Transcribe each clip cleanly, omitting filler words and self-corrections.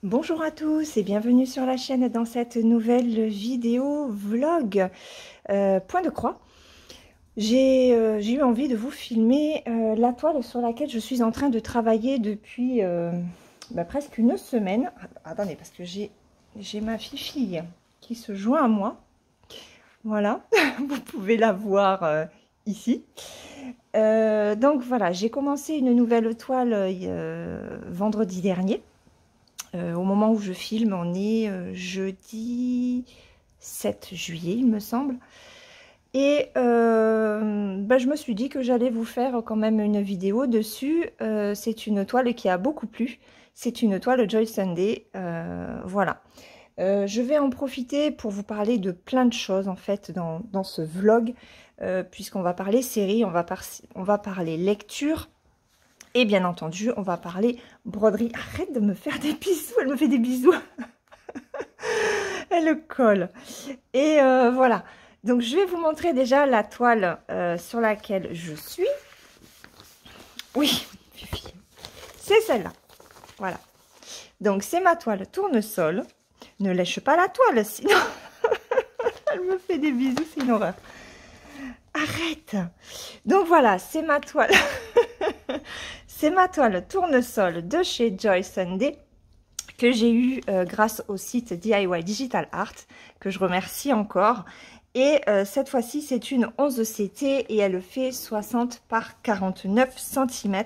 Bonjour à tous et bienvenue sur la chaîne dans cette nouvelle vidéo vlog point de croix. J'ai eu envie de vous filmer la toile sur laquelle je suis en train de travailler depuis presque une semaine. Attendez, parce que j'ai ma fille qui se joint à moi. Voilà, vous pouvez la voir ici. Donc voilà, j'ai commencé une nouvelle toile vendredi dernier. Au moment où je filme, on est jeudi 7 juillet, il me semble. Et je me suis dit que j'allais vous faire quand même une vidéo dessus. C'est une toile qui a beaucoup plu. C'est une toile Joy Sunday. Voilà. Je vais en profiter pour vous parler de plein de choses en fait dans ce vlog. Puisqu'on va parler série, on va parler lecture. Et bien entendu, on va parler broderie. Arrête de me faire des bisous, elle me fait des bisous. Elle colle. Et voilà. Donc, je vais vous montrer déjà la toile sur laquelle je suis. Oui, c'est celle-là. Voilà. Donc, c'est ma toile tournesol. Ne lèche pas la toile, sinon... Elle me fait des bisous, c'est une horreur. Arrête. Donc, voilà, c'est ma toile. C'est ma toile tournesol de chez Joy Sunday que j'ai eu grâce au site DIY Digital Art, que je remercie encore. Et cette fois-ci, c'est une 11 CT et elle fait 60 par 49 cm.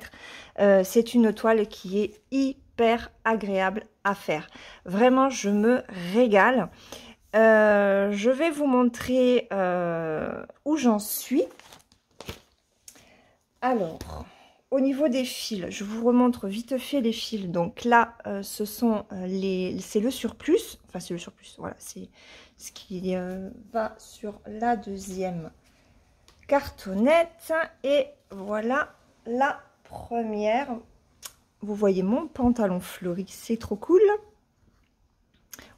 C'est une toile qui est hyper agréable à faire. Vraiment, je me régale. Je vais vous montrer où j'en suis. Alors... Au niveau des fils, je vous remontre vite fait les fils. Donc là, ce sont c'est le surplus. Enfin, c'est le surplus. Voilà, c'est ce qui va sur la deuxième cartonnette. Et voilà la première. Vous voyez mon pantalon fleuri, c'est trop cool.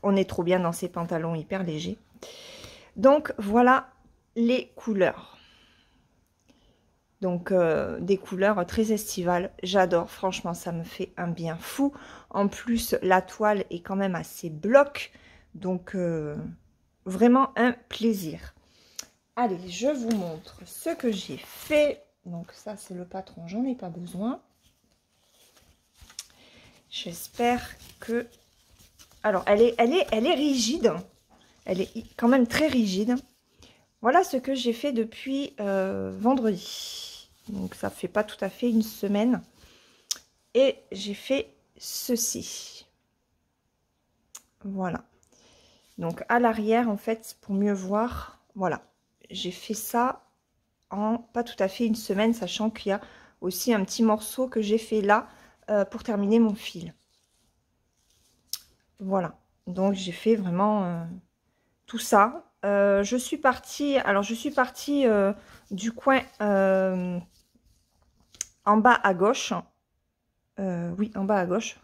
On est trop bien dans ces pantalons hyper légers. Donc voilà les couleurs. Donc des couleurs très estivales, j'adore, franchement ça me fait un bien fou. En plus la toile est quand même assez bloc, donc vraiment un plaisir. Allez, je vous montre ce que j'ai fait. Donc ça c'est le patron, j'en ai pas besoin. J'espère que... Alors elle est rigide, elle est quand même très rigide. Voilà ce que j'ai fait depuis vendredi. Donc ça fait pas tout à fait une semaine. Et j'ai fait ceci. Voilà. Donc à l'arrière, en fait, pour mieux voir, voilà. J'ai fait ça en pas tout à fait une semaine, sachant qu'il y a aussi un petit morceau que j'ai fait là pour terminer mon fil. Voilà. Donc j'ai fait vraiment tout ça. Je suis partie, alors je suis partie du coin en bas à gauche, oui, en bas à gauche,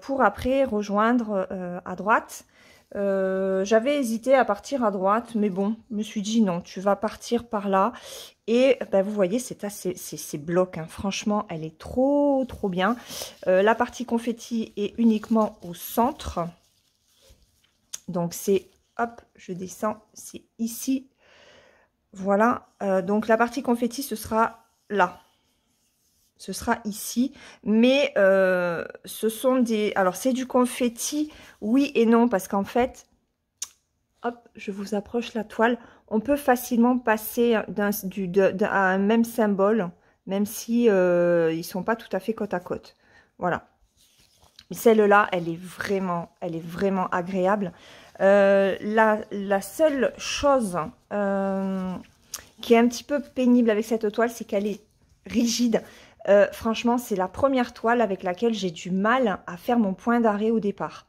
pour après rejoindre à droite. J'avais hésité à partir à droite, mais bon, je me suis dit non, tu vas partir par là. Et ben, vous voyez, c'est bloc, hein. Franchement, elle est trop bien. La partie confetti est uniquement au centre. Donc c'est, hop, je descends, c'est ici. Voilà, donc la partie confetti, ce sera là. Ce sera ici, mais ce sont des... Alors, c'est du confetti, oui et non, parce qu'en fait, hop, je vous approche la toile. On peut facilement passer à un même symbole, même si ils sont pas tout à fait côte à côte. Voilà. Celle-là, elle est vraiment agréable. La seule chose qui est un petit peu pénible avec cette toile, c'est qu'elle est rigide. Franchement, c'est la première toile avec laquelle j'ai du mal à faire mon point d'arrêt au départ.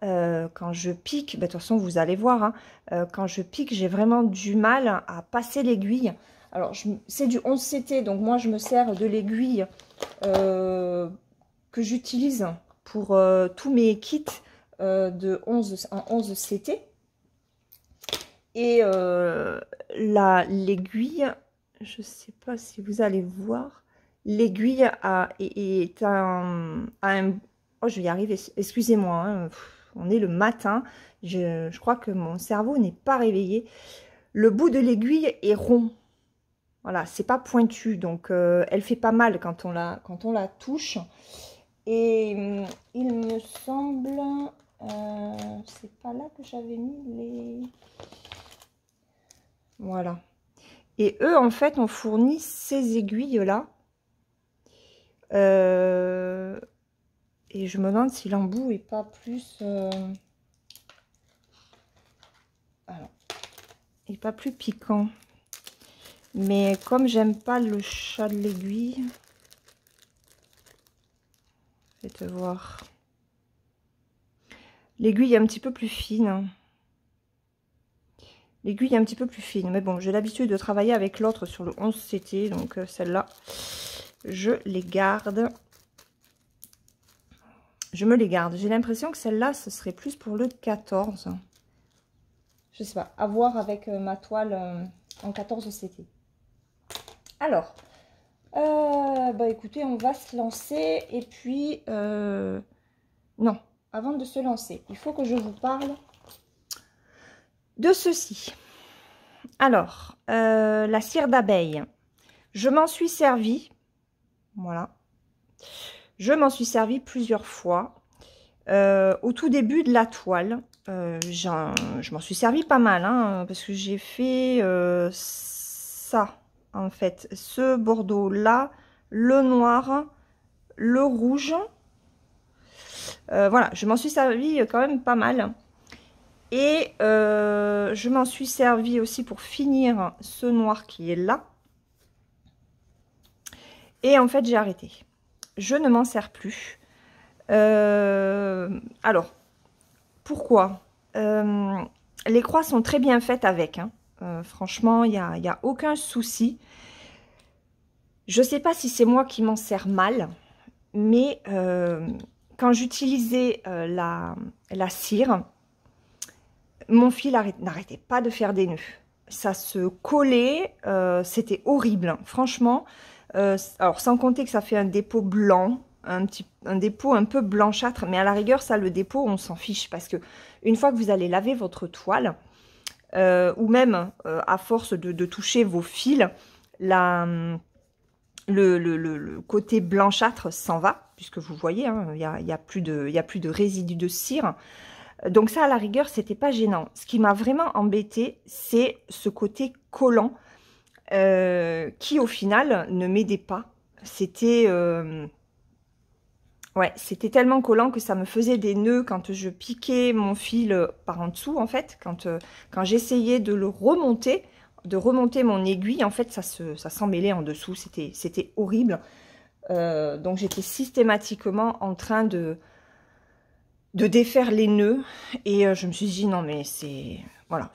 Quand je pique, de toute façon, vous allez voir, hein, quand je pique, j'ai vraiment du mal à passer l'aiguille. Alors, c'est du 11 CT, donc moi, je me sers de l'aiguille que j'utilise pour tous mes kits de 11 en 11 CT. Et l'aiguille, je ne sais pas si vous allez voir, l'aiguille a un... Oh, je vais y arriver. Excusez-moi, hein. On est le matin. Je crois que mon cerveau n'est pas réveillé. Le bout de l'aiguille est rond. Voilà, c'est pas pointu. Donc, elle fait pas mal quand on la touche. Et il me semble... c'est pas là que j'avais mis les... Voilà. Et eux, en fait, ont fourni ces aiguilles-là. Et je me demande si l'embout est pas plus... Alors, est pas plus piquant. Mais comme j'aime pas le chat de l'aiguille... Je vais te voir. L'aiguille est un petit peu plus fine. L'aiguille est un petit peu plus fine. Mais bon, j'ai l'habitude de travailler avec l'autre sur le 11CT. Donc celle-là, je les garde. Je me les garde. J'ai l'impression que celle-là, ce serait plus pour le 14. Je sais pas. À voir avec ma toile en 14CT. Alors, bah écoutez, on va se lancer. Et puis, non, avant de se lancer, il faut que je vous parle de ceci. Alors, la cire d'abeille. Je m'en suis servi. Voilà. Je m'en suis servi plusieurs fois. Au tout début de la toile, je m'en suis servi pas mal, hein, parce que j'ai fait ça, en fait. Ce bordeaux-là, le noir, le rouge. Voilà, je m'en suis servi quand même pas mal. Et je m'en suis servi aussi pour finir ce noir qui est là. Et en fait, j'ai arrêté. Je ne m'en sers plus. Alors, pourquoi les croix sont très bien faites avec. Hein. Franchement, il n'y a aucun souci. Je ne sais pas si c'est moi qui m'en sers mal, mais quand j'utilisais la cire, mon fil n'arrêtait pas de faire des nœuds. Ça se collait, c'était horrible. Franchement, alors sans compter que ça fait un dépôt blanc, un dépôt un peu blanchâtre, mais à la rigueur, ça, le dépôt, on s'en fiche parce que une fois que vous allez laver votre toile, ou même à force de toucher vos fils, le côté blanchâtre s'en va, puisque vous voyez, hein, il y a plus de résidus de cire. Donc ça, à la rigueur, c'était pas gênant. Ce qui m'a vraiment embêté, c'est ce côté collant qui, au final, ne m'aidait pas. C'était ouais, c'était tellement collant que ça me faisait des nœuds quand je piquais mon fil par en dessous, en fait. Quand j'essayais de le remonter, de remonter mon aiguille, en fait, ça s'emmêlait en dessous. C'était horrible. Donc, j'étais systématiquement en train de défaire les nœuds. Et je me suis dit, non, mais voilà,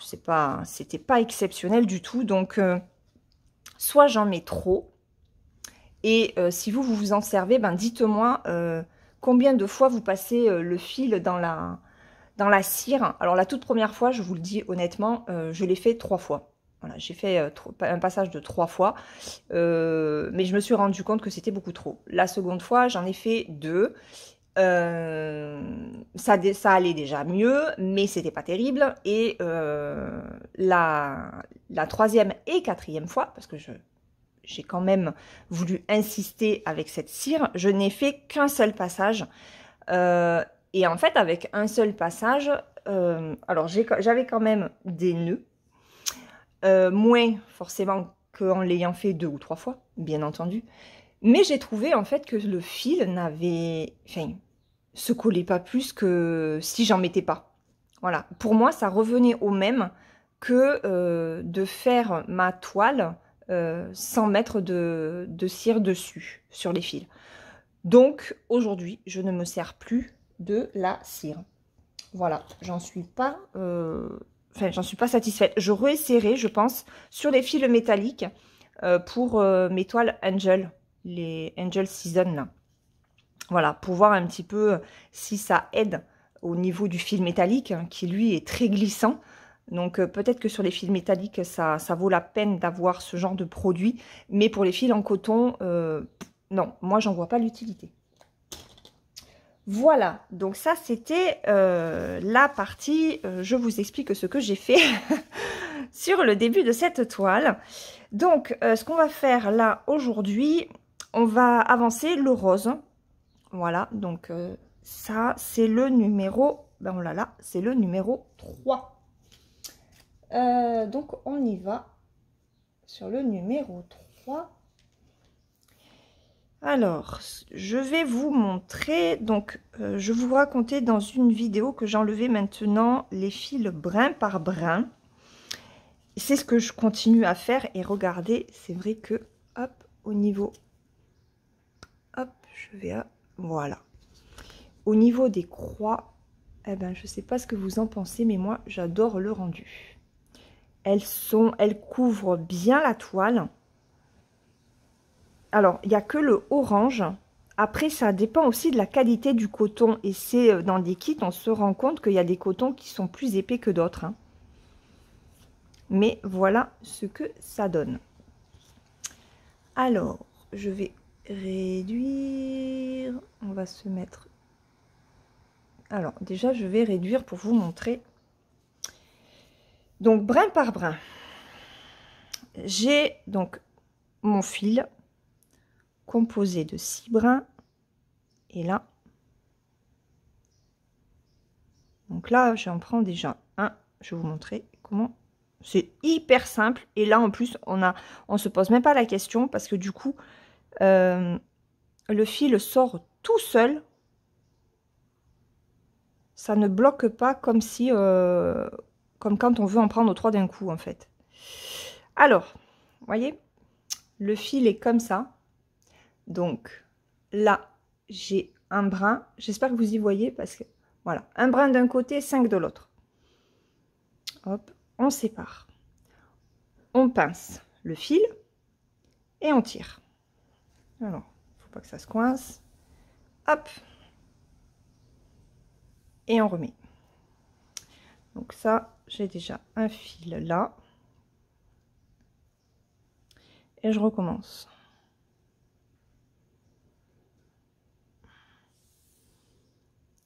c'était pas exceptionnel du tout. Donc, soit j'en mets trop. Et si vous vous en servez, ben dites-moi combien de fois vous passez le fil dans la cire. Alors la toute première fois, je vous le dis honnêtement, je l'ai fait 3 fois. Voilà, j'ai fait un passage de 3 fois, mais je me suis rendu compte que c'était beaucoup trop. La seconde fois, j'en ai fait 2. Ça allait déjà mieux, mais c'était pas terrible. Et la troisième et quatrième fois, parce que j'ai quand même voulu insister avec cette cire, je n'ai fait qu'un seul passage. Et en fait, avec un seul passage, alors j'avais quand même des nœuds, moins forcément qu'en l'ayant fait 2 ou 3 fois, bien entendu. Mais j'ai trouvé en fait que le fil se collait pas plus que si j'en mettais pas. Voilà, pour moi, ça revenait au même que de faire ma toile sans mettre de cire dessus, sur les fils. Donc, aujourd'hui, je ne me sers plus de la cire. Voilà, j'en suis pas satisfaite. Je réessayerai, je pense, sur les fils métalliques pour mes toiles Angel, les Angel Season, là. Voilà, pour voir un petit peu si ça aide au niveau du fil métallique, hein, qui lui est très glissant. Donc peut-être que sur les fils métalliques, ça vaut la peine d'avoir ce genre de produit. Mais pour les fils en coton, non, moi j'en vois pas l'utilité. Voilà, donc ça c'était la partie, je vous explique ce que j'ai fait sur le début de cette toile. Donc ce qu'on va faire là aujourd'hui, on va avancer le rose. Voilà, donc ça c'est le numéro, ben oh là là, c'est le numéro 3. Donc on y va sur le numéro 3. Alors, je vais vous montrer, donc je vous racontais dans une vidéo que j'enlevais maintenant les fils brin par brin. C'est ce que je continue à faire et regardez, c'est vrai que, hop, au niveau, hop, je vais à, voilà. Au niveau des croix, eh ben, je ne sais pas ce que vous en pensez, mais moi, j'adore le rendu. Elles couvrent bien la toile. Alors, il n'y a que le orange. Après, ça dépend aussi de la qualité du coton. Et c'est dans des kits, on se rend compte qu'il y a des cotons qui sont plus épais que d'autres. Hein. Mais voilà ce que ça donne. Alors, je vais réduire. On va se mettre... Alors, déjà, je vais réduire pour vous montrer. Donc, brin par brin. J'ai donc mon fil composé de 6 brins. Et là, donc là, j'en prends déjà un. Je vais vous montrer comment. C'est hyper simple. Et là, en plus, on se pose même pas la question parce que du coup, le fil sort tout seul. Ça ne bloque pas comme si, comme quand on veut en prendre 3 d'un coup, en fait. Alors, vous voyez, le fil est comme ça. Donc, là, j'ai un brin. J'espère que vous y voyez parce que, voilà, un brin d'un côté, 5 de l'autre. Hop, on sépare. On pince le fil et on tire. Alors, faut pas que ça se coince. Hop. Et on remet. Donc ça, j'ai déjà un fil là. Et je recommence.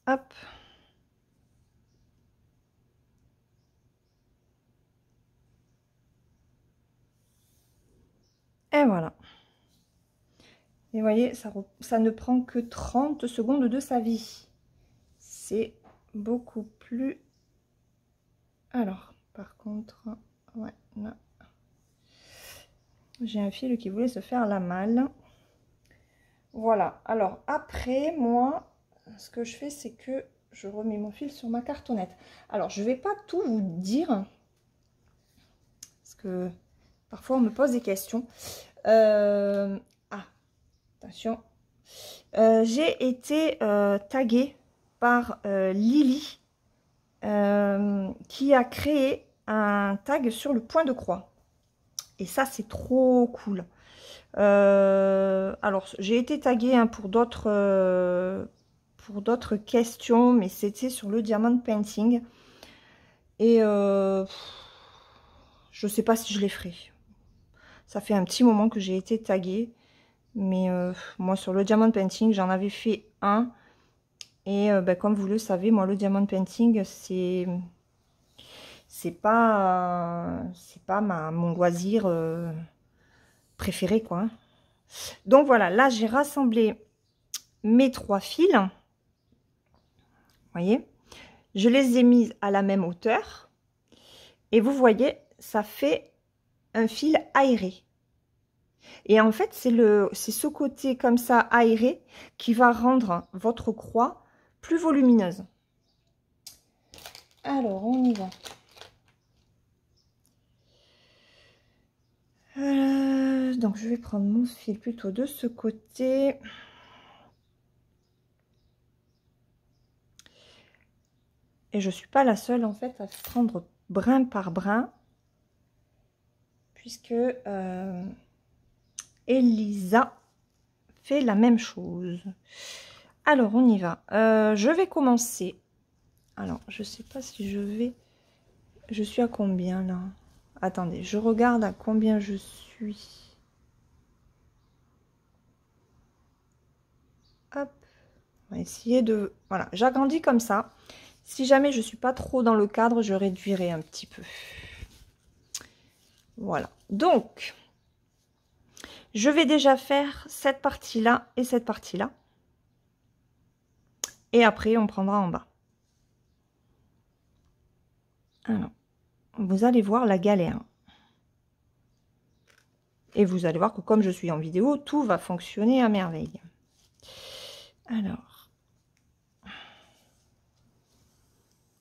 Hop. Et voilà. Et vous voyez, ça ne prend que 30 secondes de sa vie. C'est beaucoup plus... Alors, par contre, ouais, là. J'ai un fil qui voulait se faire la malle. Voilà. Alors, après, moi, ce que je fais, c'est que je remets mon fil sur ma cartonnette. Alors, je ne vais pas tout vous dire. Parce que parfois, on me pose des questions. Ah, attention. J'ai été taguée par Lily qui a créé un tag sur le point de croix. Et ça, c'est trop cool. Alors, j'ai été taguée hein, pour d'autres questions, mais c'était sur le diamond painting. Et je sais pas si je les ferai. Ça fait un petit moment que j'ai été taguée. Mais moi, sur le diamond painting, j'en avais fait un. Et ben, comme vous le savez, moi, le diamond painting, c'est pas mon loisir préféré, quoi. Hein. Donc voilà, là, j'ai rassemblé mes 3 fils. Vous voyez, je les ai mis à la même hauteur. Et vous voyez, ça fait un fil aéré. Et en fait, c'est ce côté comme ça aéré qui va rendre votre croix plus volumineuse. Alors, on y va. Donc, je vais prendre mon fil plutôt de ce côté. Et je ne suis pas la seule, en fait, à prendre brin par brin. Puisque Elisa fait la même chose. Alors, on y va. Je vais commencer. Alors, je ne sais pas si je vais... Je suis à combien, là? Attendez, je regarde à combien je suis. Hop, On va essayer de... Voilà, j'agrandis comme ça. Si jamais je ne suis pas trop dans le cadre, je réduirai un petit peu. Voilà. Donc, je vais déjà faire cette partie-là et cette partie-là. Et après, on prendra en bas. Alors, vous allez voir la galère. Et vous allez voir que comme je suis en vidéo, tout va fonctionner à merveille.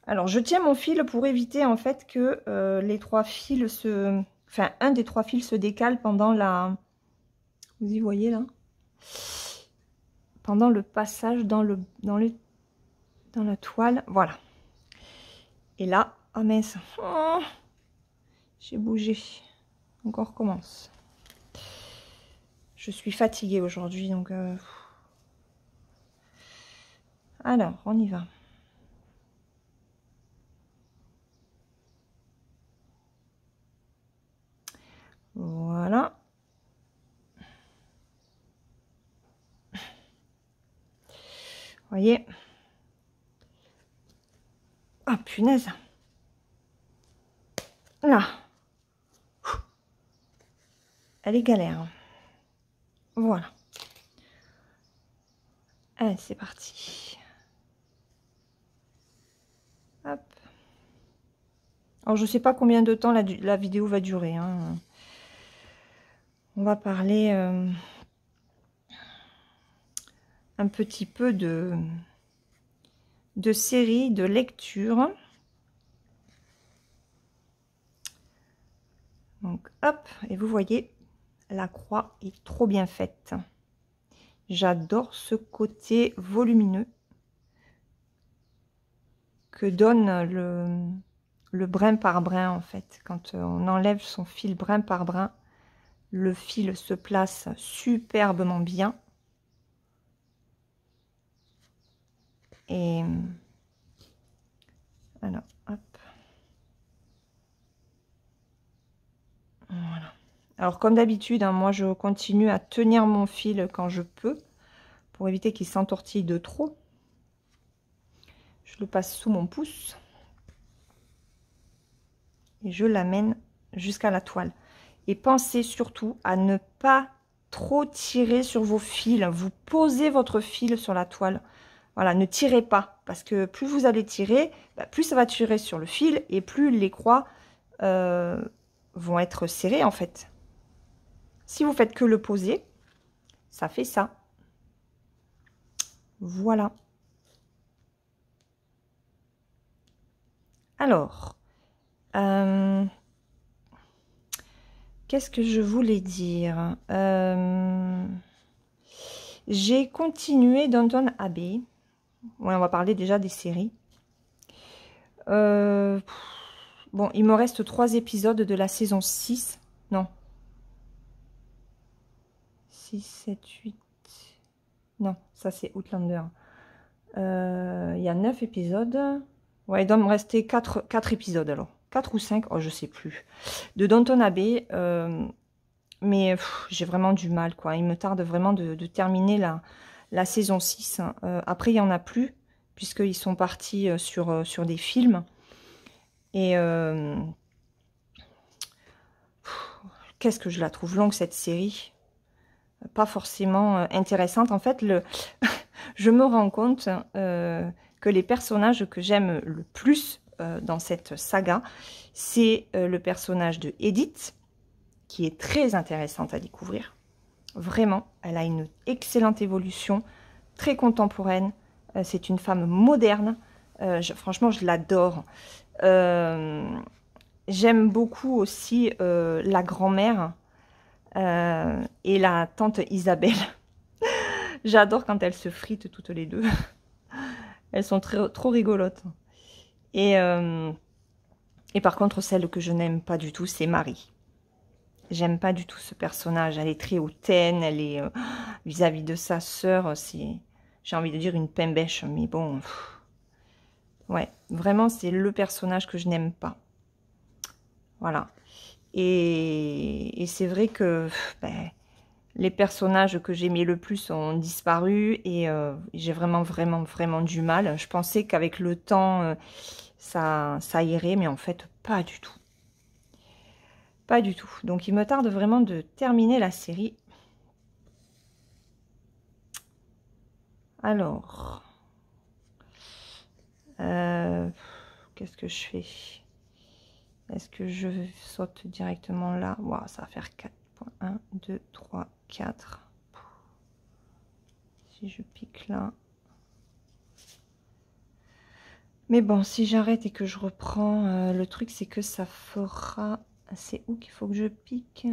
Alors, je tiens mon fil pour éviter en fait que les trois fils se... Enfin, un des trois fils se décale pendant la... Vous y voyez là? Pendant le passage dans la toile. Voilà. Et là, oh mince. Oh, j'ai bougé. Donc on recommence. Je suis fatiguée aujourd'hui, donc... Alors, on y va. Voilà. Voyez. Ah, punaise. Là. Elle est galère. Voilà. Allez, c'est parti. Hop. Alors, je sais pas combien de temps la vidéo va durer. Hein. On va parler un petit peu de série, de lecture. Donc, hop. Et vous voyez, la croix est trop bien faite. J'adore ce côté volumineux que donne le brin par brin, en fait. Quand on enlève son fil brin par brin, le fil se place superbement bien. Et alors, hop. Voilà. Alors, comme d'habitude, hein, moi, je continue à tenir mon fil quand je peux, pour éviter qu'il s'entortille de trop. Je le passe sous mon pouce. Et je l'amène jusqu'à la toile. Et pensez surtout à ne pas trop tirer sur vos fils. Vous posez votre fil sur la toile. Voilà, ne tirez pas. Parce que plus vous allez tirer, plus ça va tirer sur le fil. Et plus les croix vont être serrées, en fait. Si vous faites que le poser, ça fait ça. Voilà. Alors, qu'est-ce que je voulais dire? J'ai continué Downton Abbey. Ouais, on va parler déjà des séries. Bon, il me reste 3 épisodes de la saison 6. Non. 6, 7, 8. Non, ça c'est Outlander. Il y a 9 épisodes. Ouais, il doit me rester 4 épisodes alors. 4 ou 5, oh je sais plus. De Downton Abbey. Mais j'ai vraiment du mal, quoi. Il me tarde vraiment de terminer la saison 6. Après, il n'y en a plus, puisqu'ils sont partis sur des films. Et qu'est-ce que je la trouve longue, cette série. Pas forcément intéressante. En fait, je me rends compte que les personnages que j'aime le plus dans cette saga, c'est le personnage de Edith, qui est très intéressante à découvrir. Vraiment, elle a une excellente évolution, très contemporaine. C'est une femme moderne. Franchement, je l'adore. J'aime beaucoup aussi la grand-mère et la tante Isabelle. J'adore quand elles se fritent toutes les deux. Elles sont trop rigolotes. Et par contre, celle que je n'aime pas du tout, c'est Marie. J'aime pas du tout ce personnage. Elle est très hautaine. Elle est vis-à-vis de sa sœur. J'ai envie de dire une pembèche. Mais bon. Ouais. Vraiment, c'est le personnage que je n'aime pas. Voilà. Et c'est vrai que les personnages que j'aimais le plus ont disparu et j'ai vraiment du mal. Je pensais qu'avec le temps, ça irait, mais en fait, pas du tout. Pas du tout. Donc, il me tarde vraiment de terminer la série. Alors, qu'est-ce que je fais? Est-ce que je saute directement là? Wow, ça va faire 4 points. 1, 2, 3, 4. Si je pique là. Mais bon, si j'arrête et que je reprends, le truc, c'est que ça fera... C'est où qu'il faut que je pique?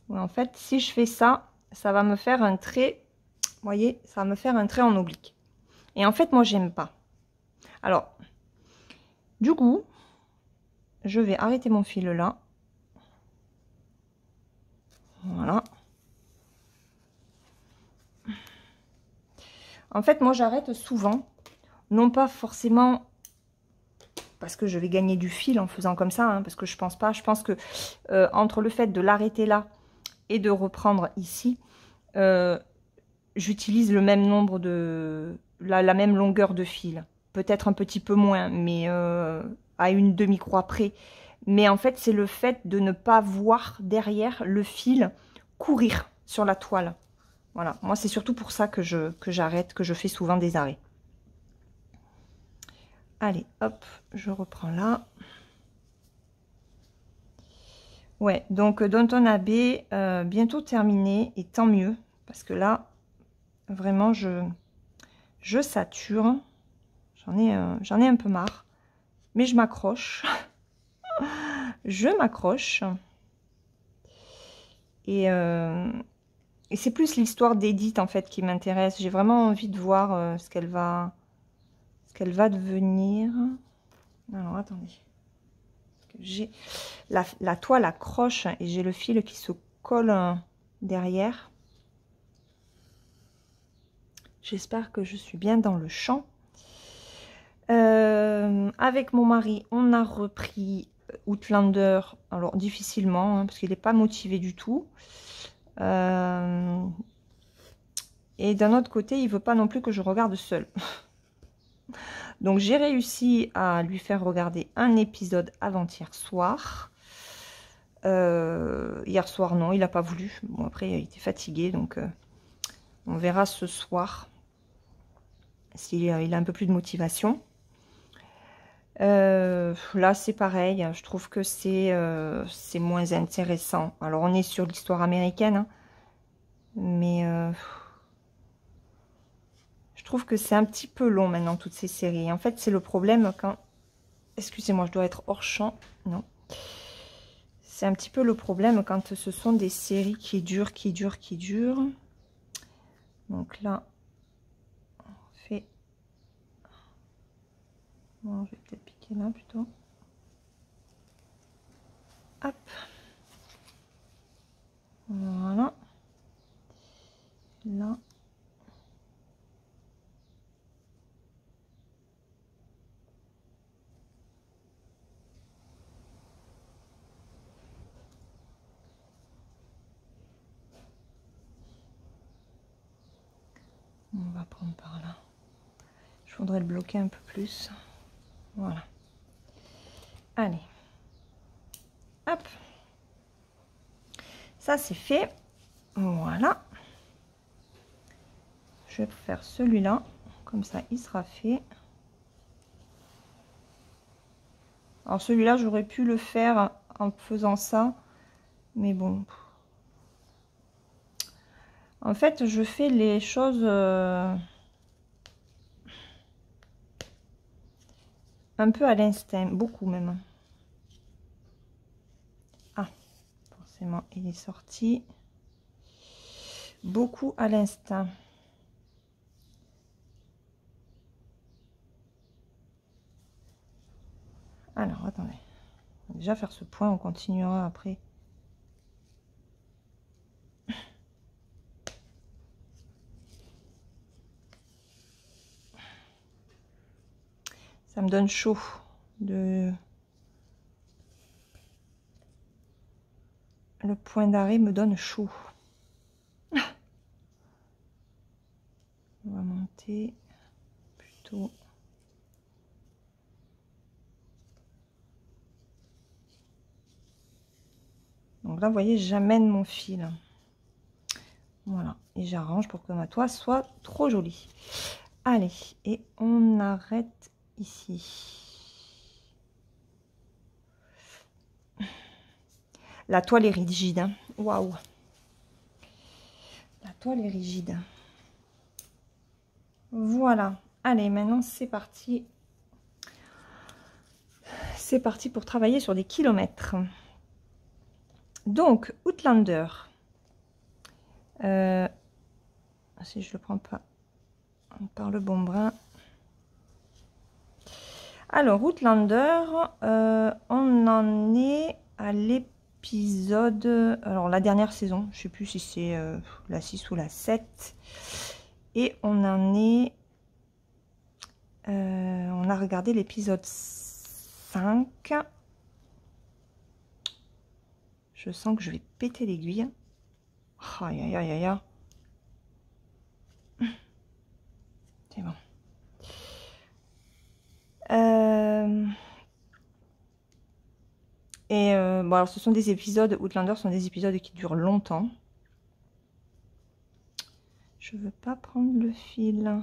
Ouais, en fait, si je fais ça, ça va me faire un trait... Vous voyez, ça va me faire un trait en oblique. Et en fait, moi, j'aime pas. Alors, du coup, je vais arrêter mon fil là. Voilà. En fait, moi, j'arrête souvent. Non pas forcément parce que je vais gagner du fil en faisant comme ça, hein, parce que je pense pas. Je pense que entre le fait de l'arrêter là et de reprendre ici, j'utilise le même nombre de... la même longueur de fil. Peut-être un petit peu moins, mais à une demi-croix près. Mais en fait, c'est le fait de ne pas voir derrière le fil courir sur la toile. Voilà, moi c'est surtout pour ça que j'arrête, que je fais souvent des arrêts. Allez, hop, je reprends là. Ouais, donc Downton Abbey, bientôt terminé, et tant mieux, parce que là, vraiment, je sature. J'en ai un peu marre, mais je m'accroche. Je m'accroche. Et c'est plus l'histoire d'Edith, en fait, qui m'intéresse. J'ai vraiment envie de voir ce qu'elle va devenir. Alors, attendez. J'ai la toile accroche et j'ai le fil qui se colle derrière. J'espère que je suis bien dans le champ. Avec mon mari, on a repris Outlander. Alors, difficilement, hein, parce qu'il n'est pas motivé du tout. Et d'un autre côté, il veut pas non plus que je regarde seule. Donc, j'ai réussi à lui faire regarder un épisode avant-hier soir. Hier soir, non, il n'a pas voulu. Bon, après, il était fatigué, donc on verra ce soir s'il a un peu plus de motivation. Là, c'est pareil. Je trouve que c'est moins intéressant. Alors, on est sur l'histoire américaine, hein, mais je trouve que c'est un petit peu long maintenant, toutes ces séries. En fait, c'est le problème quand... Excusez-moi, je dois être hors champ. Non. C'est un petit peu le problème quand ce sont des séries qui durent. Donc là, on fait... Bon, je vais peut-être piquer là plutôt. Hop. Voilà. Là. On va prendre par là. Je voudrais le bloquer un peu plus. Voilà. Allez. Hop. Ça, c'est fait. Voilà. Je vais faire celui-là. Comme ça, il sera fait. Alors, celui-là, j'aurais pu le faire en faisant ça. Mais bon. En fait, je fais les choses... un peu à l'instinct, beaucoup même. Ah, forcément, il est sorti. Beaucoup à l'instinct. Alors, attendez. On va déjà faire ce point, on continuera après. Ça me donne chaud de le point d'arrêt me donne chaud. On va monter plutôt. Donc là, vous voyez, j'amène mon fil. Voilà. Et j'arrange pour que ma toile soit trop jolie. Allez, et on arrête ici. La toile est rigide. Hein. Waouh. La toile est rigide. Voilà. Allez, maintenant c'est parti. C'est parti pour travailler sur des kilomètres. Donc, Outlander. Si je le prends pas par le bon brin. Alors, Outlander, on en est à l'épisode... Alors, la dernière saison, je sais plus si c'est la 6 ou la 7. Et on en est... on a regardé l'épisode 5. Je sens que je vais péter l'aiguille. Aïe, aïe, aïe, aïe. C'est bon. Bon, alors ce sont des épisodes, Outlander sont des épisodes qui durent longtemps. Je veux pas prendre le fil.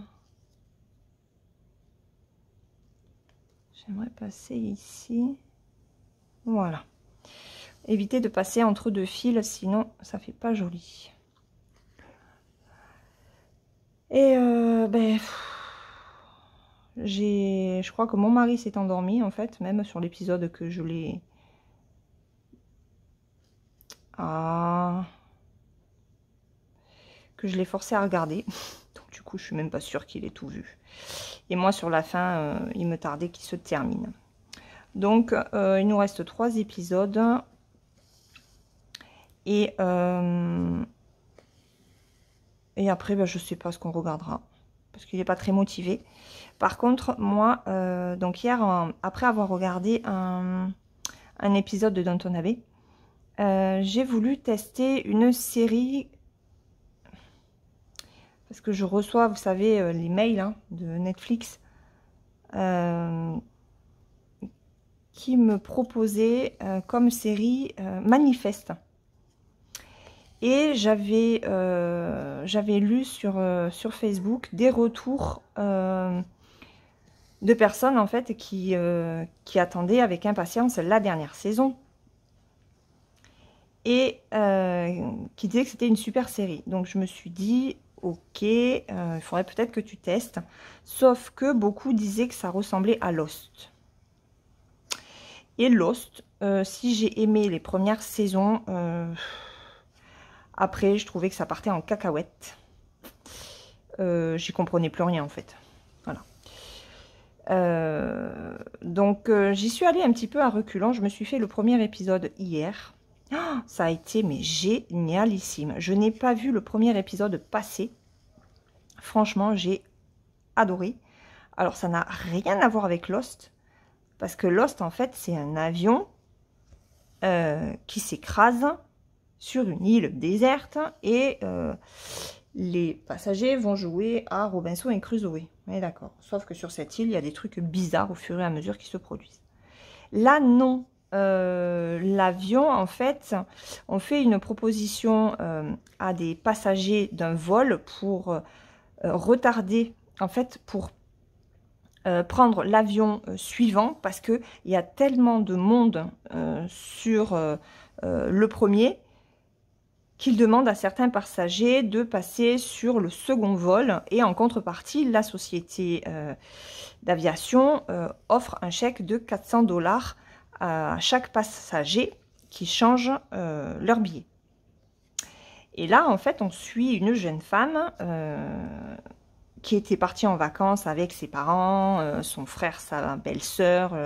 J'aimerais passer ici. Voilà. Éviter de passer entre deux fils, sinon ça fait pas joli. Et je crois que mon mari s'est endormi en fait, même sur l'épisode que je l'ai... que je l'ai forcé à regarder. Donc du coup, je suis même pas sûre qu'il ait tout vu. Et moi, sur la fin, il me tardait qu'il se termine. Donc, il nous reste 3 épisodes. Et après, je sais pas ce qu'on regardera. Parce qu'il n'est pas très motivé. Par contre, moi, donc hier, après avoir regardé un épisode de Downton Abbey, j'ai voulu tester une série... Parce que je reçois, vous savez, les mails hein, de Netflix qui me proposaient comme série Manifeste. Et j'avais lu sur Facebook des retours de personnes en fait qui attendaient avec impatience la dernière saison. Et qui disaient que c'était une super série. Donc je me suis dit... Ok, il faudrait peut-être que tu testes. Sauf que beaucoup disaient que ça ressemblait à Lost. Et Lost, si j'ai aimé les premières saisons, après je trouvais que ça partait en cacahuète. J'y comprenais plus rien en fait. Voilà. Donc j'y suis allée un petit peu à reculons. Je me suis fait le premier épisode hier. Oh, ça a été mais génialissime. Je n'ai pas vu le premier épisode passer. Franchement, j'ai adoré. Alors, ça n'a rien à voir avec Lost. Parce que Lost, en fait, c'est un avion qui s'écrase sur une île déserte. Et les passagers vont jouer à Robinson et Crusoe. Oui, d'accord. Sauf que sur cette île, il y a des trucs bizarres au fur et à mesure qui se produisent. Là, non. L'avion, en fait, on fait une proposition à des passagers d'un vol pour retarder, en fait, pour prendre l'avion suivant, parce qu'il y a tellement de monde sur le premier qu'il demande à certains passagers de passer sur le second vol, et en contrepartie, la société d'aviation offre un chèque de 400 $ à chaque passager qui change leur billet. Et là, en fait, on suit une jeune femme qui était partie en vacances avec ses parents, son frère, sa belle-sœur,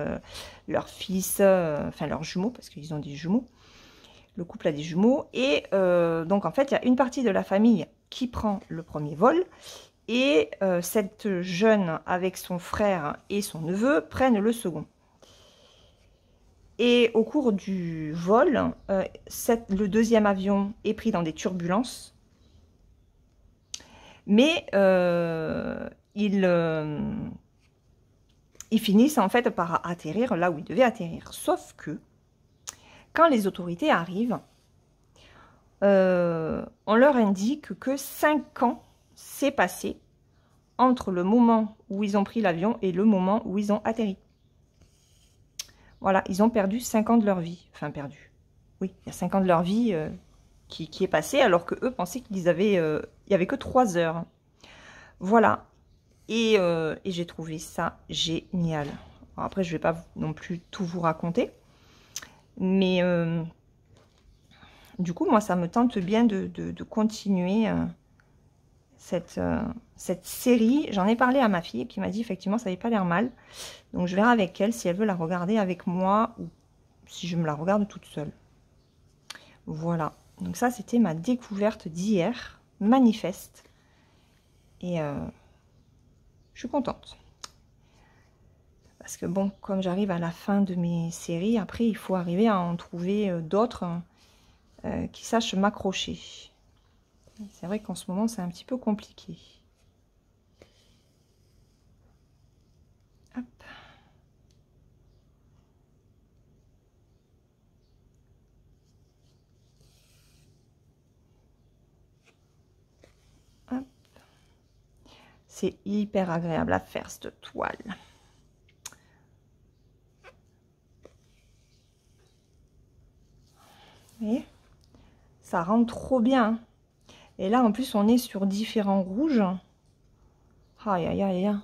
leur fils, enfin leurs jumeaux, parce qu'ils ont des jumeaux. Le couple a des jumeaux. Et donc, en fait, il y a une partie de la famille qui prend le premier vol. Et cette jeune, avec son frère et son neveu, prennent le second. Et au cours du vol, le deuxième avion est pris dans des turbulences. Mais ils finissent en fait par atterrir là où ils devaient atterrir. Sauf que, quand les autorités arrivent, on leur indique que 5 ans s'est passé entre le moment où ils ont pris l'avion et le moment où ils ont atterri. Voilà, ils ont perdu 5 ans de leur vie. Enfin, perdu. Oui, il y a 5 ans de leur vie qui est passé, alors que eux pensaient qu'ils avaient... il n'y avait que 3 heures. Voilà. Et j'ai trouvé ça génial. Alors après, je ne vais pas non plus tout vous raconter. Mais du coup, moi, ça me tente bien de continuer cette série. J'en ai parlé à ma fille qui m'a dit effectivement ça n'avait pas l'air mal. Donc je verrai avec elle si elle veut la regarder avec moi ou si je me la regarde toute seule. Voilà. Donc ça, c'était ma découverte d'hier. Manifeste. Et je suis contente. Parce que bon, comme j'arrive à la fin de mes séries, après il faut arriver à en trouver d'autres qui sachent m'accrocher. C'est vrai qu'en ce moment, c'est un petit peu compliqué. Hop. Hop. C'est hyper agréable à faire cette toile. Vous voyez, ça rend trop bien. Et là, en plus, on est sur différents rouges. Aïe, aïe, aïe.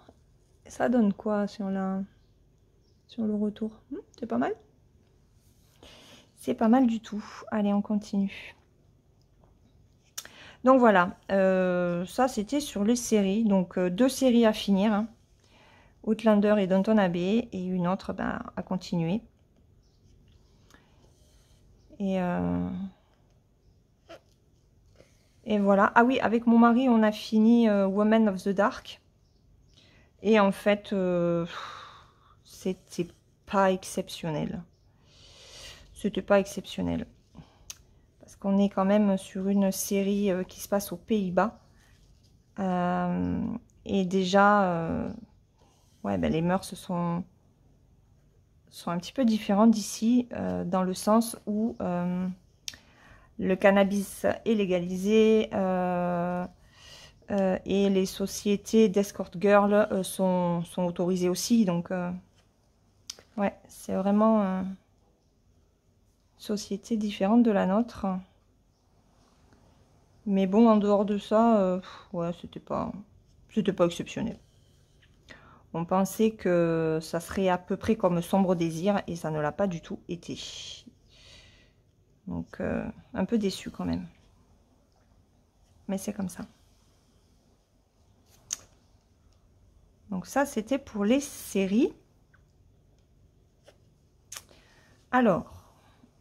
Ça donne quoi sur le retour? C'est pas mal. C'est pas mal du tout. Allez, on continue. Donc voilà, ça c'était sur les séries. Donc 2 séries à finir. Hein. Outlander et Downton Abbey. Et une autre à continuer. Et voilà. Ah oui, avec mon mari, on a fini Women of the Dark. Et en fait, c'était pas exceptionnel. C'était pas exceptionnel. Parce qu'on est quand même sur une série qui se passe aux Pays-Bas. Et déjà, ouais, les mœurs sont un petit peu différentes d'ici, dans le sens où le cannabis est légalisé et les sociétés d'escort girl sont autorisées aussi. Donc, ouais, c'est vraiment une société différente de la nôtre. Mais bon, en dehors de ça, ouais, c'était pas exceptionnel. On pensait que ça serait à peu près comme Sombre Désir et ça ne l'a pas du tout été. Donc, un peu déçu quand même. Mais c'est comme ça. Donc ça, c'était pour les séries. Alors,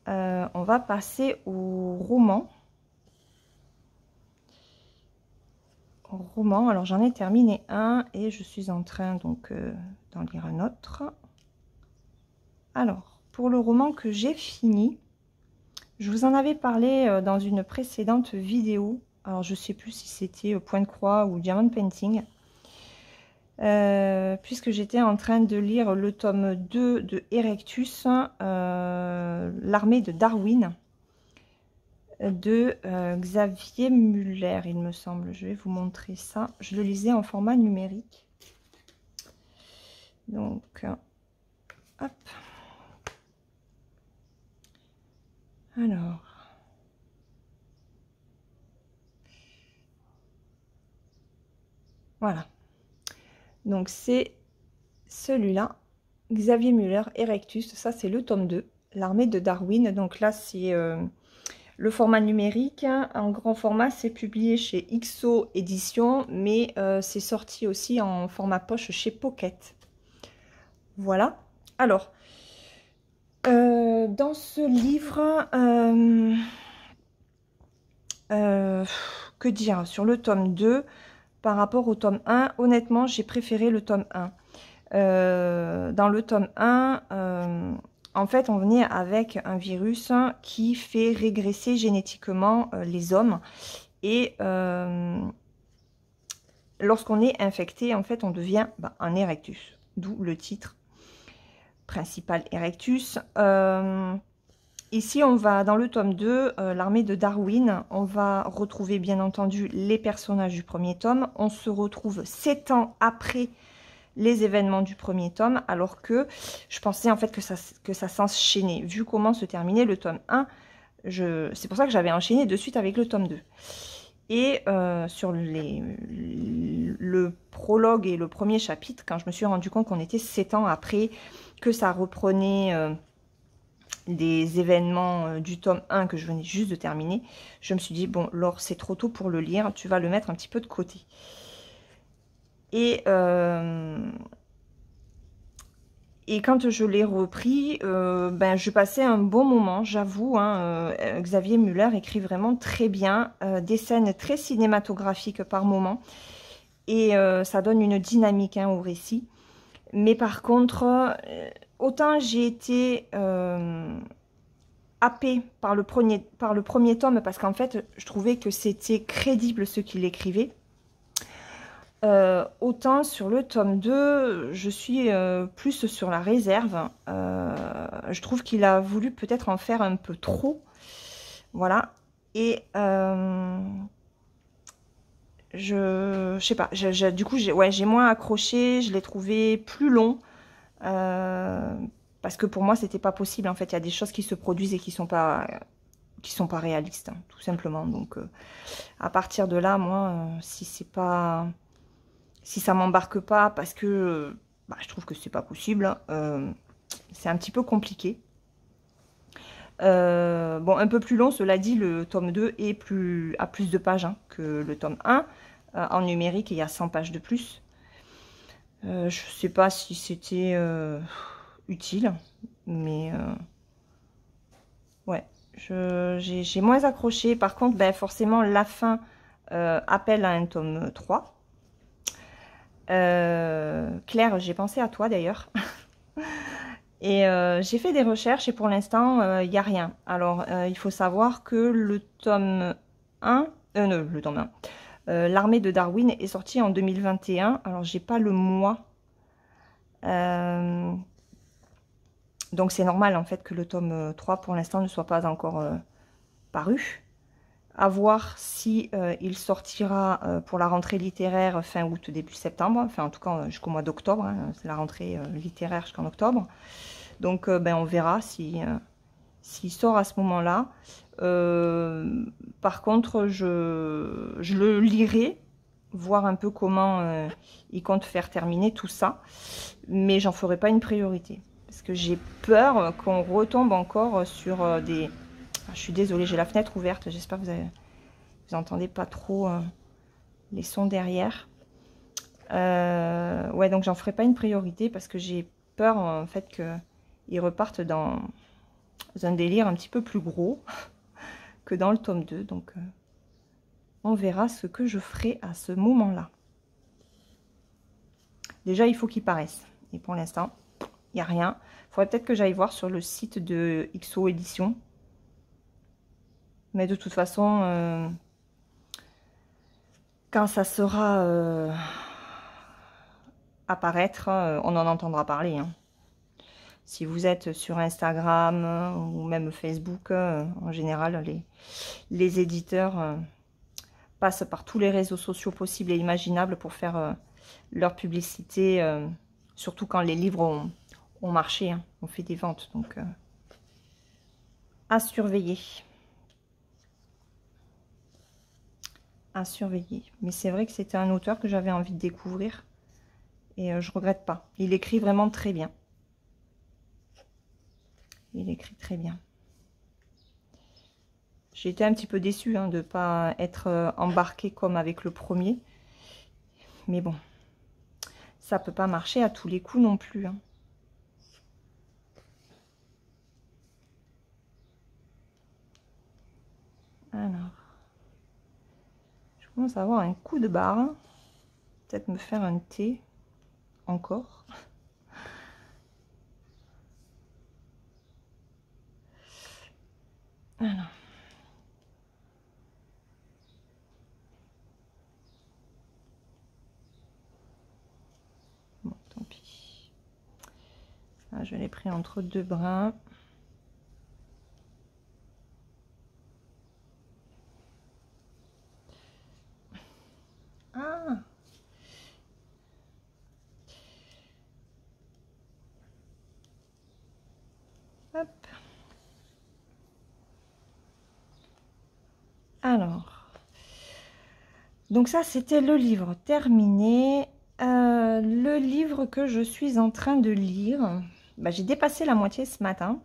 on va passer au roman. Alors j'en ai terminé un et je suis en train donc d'en lire un autre. Alors, pour le roman que j'ai fini, je vous en avais parlé dans une précédente vidéo. Alors, je ne sais plus si c'était Point de Croix ou Diamond Painting. Puisque j'étais en train de lire le tome 2 de Erectus, l'armée de Darwin, de Xavier Muller, il me semble. Je vais vous montrer ça. Je le lisais en format numérique. Donc, hop. Alors. Voilà. Donc, c'est celui-là. Xavier Muller, Erectus. Ça, c'est le tome 2. L'armée de Darwin. Donc là, c'est le format numérique. En grand format, c'est publié chez XO Édition. Mais c'est sorti aussi en format poche chez Pocket. Voilà. Alors, dans ce livre, que dire sur le tome 2 par rapport au tome 1? Honnêtement, j'ai préféré le tome 1. Dans le tome 1, En fait, on venait avec un virus qui fait régresser génétiquement les hommes. Et lorsqu'on est infecté, en fait, on devient un erectus. D'où le titre principal, Erectus. Ici, on va, dans le tome 2, l'armée de Darwin, on va retrouver bien entendu les personnages du premier tome. On se retrouve 7 ans après les événements du premier tome, alors que je pensais en fait que ça s'enchaînait. Vu comment se terminait le tome 1, c'est pour ça que j'avais enchaîné de suite avec le tome 2. Et sur le prologue et le premier chapitre, quand je me suis rendu compte qu'on était 7 ans après, que ça reprenait des événements du tome 1 que je venais juste de terminer, je me suis dit, bon, Laure, c'est trop tôt pour le lire, tu vas le mettre un petit peu de côté. Et quand je l'ai repris, je passais un bon moment, j'avoue. Xavier Muller écrit vraiment très bien, des scènes très cinématographiques par moment. Et ça donne une dynamique au récit. Mais par contre, autant j'ai été happée par le premier tome, parce qu'en fait, je trouvais que c'était crédible ce qu'il écrivait. Autant sur le tome 2, je suis plus sur la réserve. Je trouve qu'il a voulu peut-être en faire un peu trop. Voilà. Et je sais pas. Du coup, j'ai moins accroché. Je l'ai trouvé plus long. Parce que pour moi, c'était pas possible. En fait, il y a des choses qui se produisent et qui sont pas réalistes, hein, tout simplement. Donc, à partir de là, moi, si ça m'embarque pas, parce que je trouve que c'est pas possible, c'est un petit peu compliqué. Bon, un peu plus long, cela dit, le tome 2 a plus de pages que le tome 1. En numérique, il y a 100 pages de plus. Je sais pas si c'était utile, mais ouais, j'ai moins accroché. Par contre, forcément, la fin appelle à un tome 3. Claire, j'ai pensé à toi d'ailleurs. Et j'ai fait des recherches et pour l'instant, il n'y a rien. Alors, il faut savoir que le tome 1, le tome 1, l'armée de Darwin est sorti en 2021. Alors, j'ai pas le mois. Donc, c'est normal en fait que le tome 3 pour l'instant ne soit pas encore paru. À voir si il sortira pour la rentrée littéraire fin août, début septembre. Enfin, en tout cas, jusqu'au mois d'octobre. C'est la rentrée littéraire jusqu'en octobre. Donc, on verra s'il sort à ce moment-là. Par contre, je le lirai, voir un peu comment il compte faire terminer tout ça. Mais j'en ferai pas une priorité. Parce que j'ai peur qu'on retombe encore sur des... Je suis désolée, j'ai la fenêtre ouverte. J'espère que vous entendez pas trop les sons derrière. Ouais, donc j'en ferai pas une priorité parce que j'ai peur en fait qu'ils repartent dans un délire un petit peu plus gros que dans le tome 2. Donc on verra ce que je ferai à ce moment-là. Déjà, il faut qu'ils paraissent. Et pour l'instant, il n'y a rien. Il faudrait peut-être que j'aille voir sur le site de XO Édition. Mais de toute façon, quand ça sera apparaître, on en entendra parler. Si vous êtes sur Instagram ou même Facebook, en général, les éditeurs passent par tous les réseaux sociaux possibles et imaginables pour faire leur publicité, surtout quand les livres ont marché, ont fait des ventes. Donc, à surveiller. À surveiller. Mais c'est vrai que c'était un auteur que j'avais envie de découvrir et je regrette pas. Il écrit vraiment très bien. Il écrit très bien. J'ai été un petit peu déçue de ne pas être embarquée comme avec le premier. Mais bon, ça peut pas marcher à tous les coups non plus. Alors, je commence à avoir un coup de barre. Peut-être me faire un thé encore. Alors. Bon, tant pis. Là, je l'ai pris entre deux brins. Ah! Hop. Alors. Donc ça, c'était le livre terminé. Le livre que je suis en train de lire, bah, j'ai dépassé la moitié ce matin.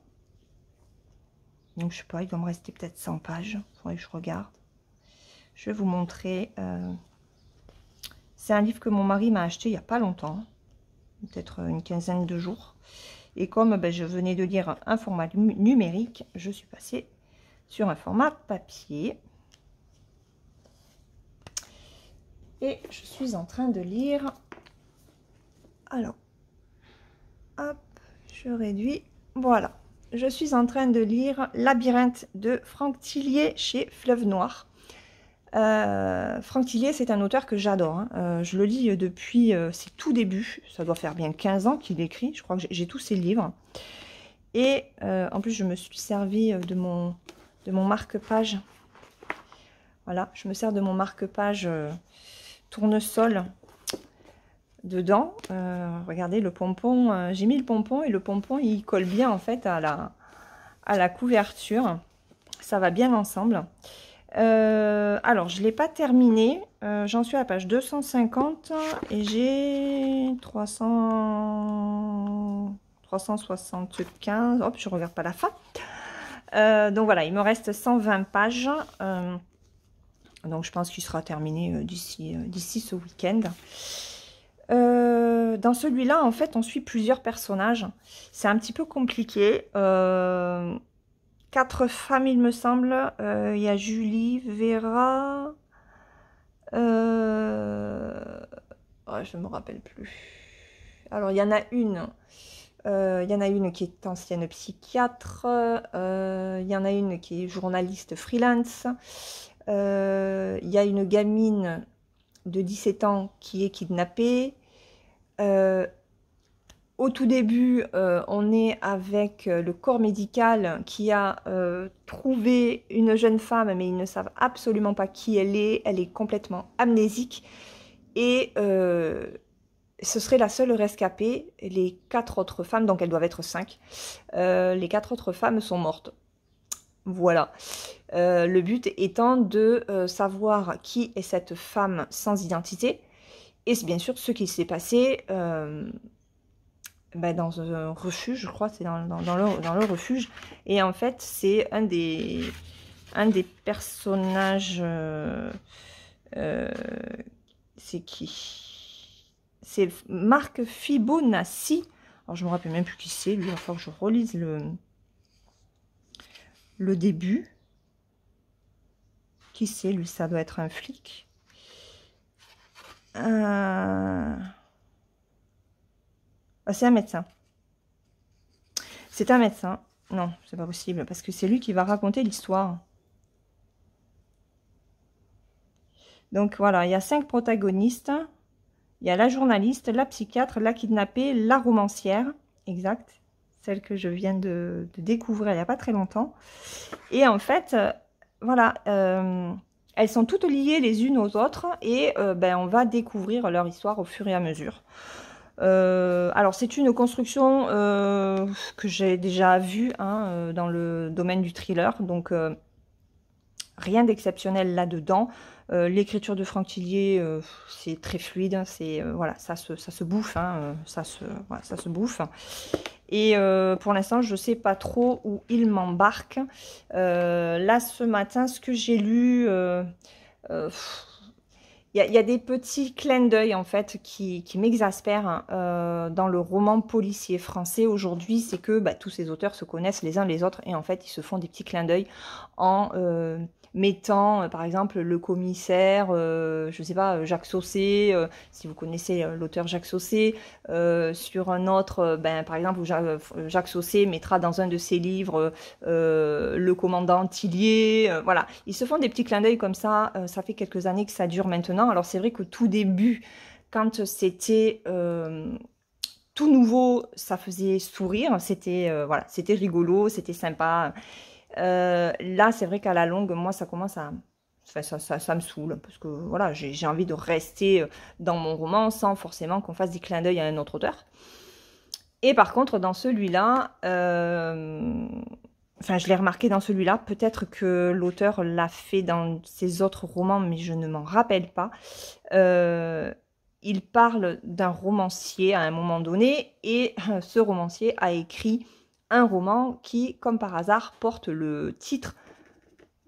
Donc je sais pas, il va me rester peut-être 100 pages. Il faudrait que je regarde. Je vais vous montrer. C'est un livre que mon mari m'a acheté il n'y a pas longtemps. Peut-être une quinzaine de jours. Et comme je venais de lire un format numérique, je suis passée sur un format papier. Et je suis en train de lire. Alors, hop, je réduis. Voilà, je suis en train de lire Labyrinthe de Franck Thillier chez Fleuve Noir. Franck Thillier, c'est un auteur que j'adore. Hein. Je le lis depuis ses tout débuts. Ça doit faire bien 15 ans qu'il écrit. Je crois que j'ai tous ses livres. Et en plus, je me suis servi de mon marque-page. Voilà, je me sers de mon marque-page tournesol dedans. Regardez le pompon. J'ai mis le pompon et le pompon, il colle bien en fait à la couverture. Ça va bien ensemble. Alors, je ne l'ai pas terminé. J'en suis à la page 250 et j'ai 375. Hop, je ne regarde pas la fin. Donc voilà, il me reste 120 pages. Donc je pense qu'il sera terminé d'ici ce week-end. Dans celui-là, en fait, on suit plusieurs personnages. C'est un petit peu compliqué. 4 femmes, il me semble. Il y a Julie, Vera. Je ne me rappelle plus. Alors, il y en a une. Il y en a une qui est ancienne psychiatre. Il y en a une qui est journaliste freelance. Il y a une gamine de 17 ans qui est kidnappée. Au tout début, on est avec le corps médical qui a trouvé une jeune femme, mais ils ne savent absolument pas qui elle est. Elle est complètement amnésique. Et ce serait la seule rescapée. Les 4 autres femmes, donc elles doivent être 5, les 4 autres femmes sont mortes. Voilà. Le but étant de savoir qui est cette femme sans identité. Et c'est bien sûr ce qui s'est passé dans un refuge, je crois, c'est dans le refuge. Et en fait, c'est un des personnages... c'est qui? C'est Marc Fibonacci. Alors, je me rappelle même plus qui c'est. Lui, il va falloir que je relise le début. Qui c'est, lui? Ça doit être un flic. C'est un médecin. C'est un médecin. Non, c'est pas possible, parce que c'est lui qui va raconter l'histoire. Donc voilà, il y a 5 protagonistes. Il y a la journaliste, la psychiatre, la kidnappée, la romancière. Exact. Celle que je viens de découvrir il n'y a pas très longtemps. Et en fait, voilà, elles sont toutes liées les unes aux autres. Et on va découvrir leur histoire au fur et à mesure. Alors, c'est une construction que j'ai déjà vue dans le domaine du thriller. Donc, rien d'exceptionnel là-dedans. L'écriture de Franck Thillier, c'est très fluide. C'est voilà, ça se bouffe. Ça se bouffe. Et pour l'instant, je ne sais pas trop où il m'embarque. Là, ce matin, ce que j'ai lu... il y a des petits clins d'œil en fait qui m'exaspèrent dans le roman policier français aujourd'hui. C'est que tous ces auteurs se connaissent les uns les autres et en fait ils se font des petits clins d'œil en mettant, par exemple, le commissaire, je sais pas, Jacques Saucé, si vous connaissez l'auteur Jacques Saucé, sur un autre, par exemple, où Jacques Saucé mettra dans un de ses livres le commandant Tillier, voilà. Ils se font des petits clins d'œil comme ça fait quelques années que ça dure maintenant. Alors c'est vrai qu'au tout début, quand c'était tout nouveau, ça faisait sourire, c'était voilà, c'était rigolo, c'était sympa. Là, c'est vrai qu'à la longue, moi, ça commence à... Enfin, ça me saoule, parce que voilà, j'ai envie de rester dans mon roman sans forcément qu'on fasse des clins d'œil à un autre auteur. Et par contre, dans celui-là, enfin, je l'ai remarqué dans celui-là, peut-être que l'auteur l'a fait dans ses autres romans, mais je ne m'en rappelle pas. Il parle d'un romancier à un moment donné, et ce romancier a écrit un roman qui, comme par hasard, porte le titre